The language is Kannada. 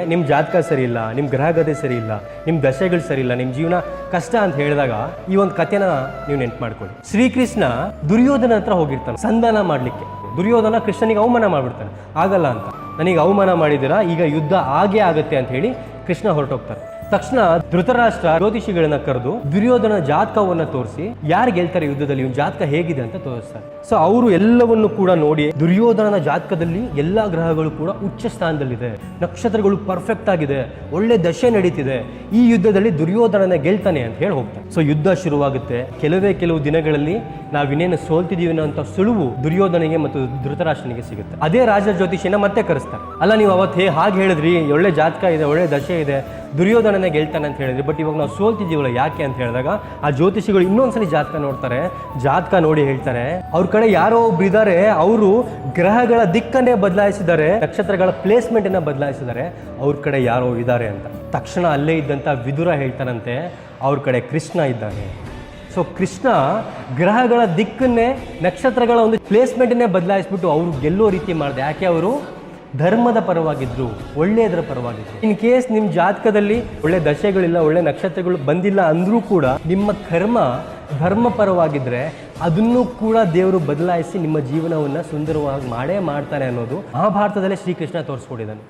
ನಿಮ್ಮ ಜಾತಕ ಸರಿ ಇಲ್ಲ, ನಿಮ್ಮ ಗ್ರಹಗತಿ ಸರಿ ಇಲ್ಲ, ನಿಮ್ಮ ದಶೆಗಳು ಸರಿ ಇಲ್ಲ, ನಿಮ್ಮ ಜೀವನ ಕಷ್ಟ ಅಂತ ಹೇಳಿದಾಗ ಈ ಒಂದು ಕಥೆನ ನೀವು ನೆನ್ಪು ಮಾಡ್ಕೊಳ್ಳಿ. ಶ್ರೀಕೃಷ್ಣ ದುರ್ಯೋಧನ ಹತ್ರ ಹೋಗಿರ್ತಾನೆ ಸಂಧಾನ ಮಾಡಲಿಕ್ಕೆ. ದುರ್ಯೋಧನ ಕೃಷ್ಣನಿಗೆ ಅವಮಾನ ಮಾಡಿಬಿಡ್ತಾನೆ. ಆಗಲ್ಲ ಅಂತ, ನನಗೆ ಅವಮಾನ ಮಾಡಿದ್ದೀರಾ, ಈಗ ಯುದ್ಧ ಆಗೇ ಆಗುತ್ತೆ ಅಂತ ಹೇಳಿ ಕೃಷ್ಣ ಹೊರಟೋಗ್ತಾರೆ. ತಕ್ಷಣ ಧೃತರಾಷ್ಟ್ರ ಜ್ಯೋತಿಷಿಗಳನ್ನ ಕರೆದು ದುರ್ಯೋಧನ ಜಾತಕವನ್ನ ತೋರಿಸಿ ಯಾರು ಗೆಲ್ತಾರೆ ಯುದ್ಧದಲ್ಲಿ, ಇವ್ನ ಜಾತಕ ಹೇಗಿದೆ ಅಂತ ತೋರಿಸ್ತಾರೆ. ಸೊ ಅವರು ಎಲ್ಲವನ್ನು ಕೂಡ ನೋಡಿ ದುರ್ಯೋಧನನ ಜಾತಕದಲ್ಲಿ ಎಲ್ಲಾ ಗ್ರಹಗಳು ಕೂಡ ಉಚ್ಚ ಸ್ಥಾನದಲ್ಲಿದೆ, ನಕ್ಷತ್ರಗಳು ಪರ್ಫೆಕ್ಟ್ ಆಗಿದೆ, ಒಳ್ಳೆ ದಶೆ ನಡೀತಿದೆ, ಈ ಯುದ್ಧದಲ್ಲಿ ದುರ್ಯೋಧನನ ಗೆಲ್ತಾನೆ ಅಂತ ಹೇಳಿ ಹೋಗ್ತಾರೆ. ಸೊ ಯುದ್ಧ ಶುರುವಾಗುತ್ತೆ. ಕೆಲವು ದಿನಗಳಲ್ಲಿ ನಾವಿನ್ನೇನು ಸೋಲ್ತಿದೀವಿ ಅಂತ ಸುಳುವು ದುರ್ಯೋಧನಿಗೆ ಮತ್ತು ಧೃತರಾಷ್ಟ್ರನಿಗೆ ಸಿಗುತ್ತೆ. ಅದೇ ರಾಜ ಜ್ಯೋತಿಷಿನ ಮತ್ತೆ ಕರೆಸ್ತಾರೆ. ಅಲ್ಲ, ನೀವು ಅವತ್ತು ಹಾಗೆ ಹೇಳಿದ್ರಿ, ಒಳ್ಳೆ ಜಾತಕ ಇದೆ, ಒಳ್ಳೆ ದಶೆ ಇದೆ, ದುರ್ಯೋಧನನೇ ಗೆಲ್ತಾನೆ ಅಂತ ಹೇಳಿದ್ರಿ, ಬಟ್ ಇವಾಗ ನಾವು ಸೋಲ್ತಿದ್ದೀವಲ್ಲ ಯಾಕೆ ಅಂತ ಹೇಳಿದಾಗ ಆ ಜ್ಯೋತಿಷಿಗಳು ಇನ್ನೊಂದ್ಸಲಿ ಜಾತಕ ನೋಡ್ತಾರೆ. ಜಾತಕ ನೋಡಿ ಹೇಳ್ತಾರೆ, ಅವ್ರ ಕಡೆ ಯಾರೋ ಒಬ್ರು ಇದ್ದಾರೆ, ಅವರು ಗ್ರಹಗಳ ದಿಕ್ಕನ್ನೇ ಬದಲಾಯಿಸಿದ್ದಾರೆ, ನಕ್ಷತ್ರಗಳ ಪ್ಲೇಸ್ಮೆಂಟ್ ಅನ್ನ ಬದಲಾಯಿಸಿದ್ದಾರೆ, ಅವ್ರ ಕಡೆ ಯಾರೋ ಇದ್ದಾರೆ ಅಂತ. ತಕ್ಷಣ ಅಲ್ಲೇ ಇದ್ದಂತ ವಿದುರ ಹೇಳ್ತಾನಂತೆ, ಅವ್ರ ಕಡೆ ಕೃಷ್ಣ ಇದ್ದಾನೆ. ಸೊ ಕೃಷ್ಣ ಗ್ರಹಗಳ ದಿಕ್ಕನ್ನೇ, ನಕ್ಷತ್ರಗಳ ಒಂದು ಪ್ಲೇಸ್ಮೆಂಟನ್ನೇ ಬದಲಾಯಿಸ್ಬಿಟ್ಟು ಅವರು ಗೆಲ್ಲೋ ರೀತಿ ಮಾಡಿದೆ. ಯಾಕೆ? ಅವರು ಧರ್ಮದ ಪರವಾಗಿದ್ರು, ಒಳ್ಳೆಯದರ ಪರವಾಗಿದ್ರು. ಇನ್ ಕೇಸ್ ನಿಮ್ಮ ಜಾತಕದಲ್ಲಿ ಒಳ್ಳೆ ದಶೆಗಳಿಲ್ಲ, ಒಳ್ಳೆ ನಕ್ಷತ್ರಗಳು ಬಂದಿಲ್ಲ ಅಂದ್ರೂ ಕೂಡ ನಿಮ್ಮ ಕರ್ಮ ಧರ್ಮ ಪರವಾಗಿದ್ರೆ ಅದನ್ನು ಕೂಡ ದೇವರು ಬದಲಾಯಿಸಿ ನಿಮ್ಮ ಜೀವನವನ್ನು ಸುಂದರವಾಗಿ ಮಾಡೇ ಮಾಡ್ತಾನೆ ಅನ್ನೋದು ಮಹಾಭಾರತದಲ್ಲೇ ಶ್ರೀಕೃಷ್ಣ ತೋರಿಸ್ಕೊಟ್ಟಿದ್ದಾನೆ.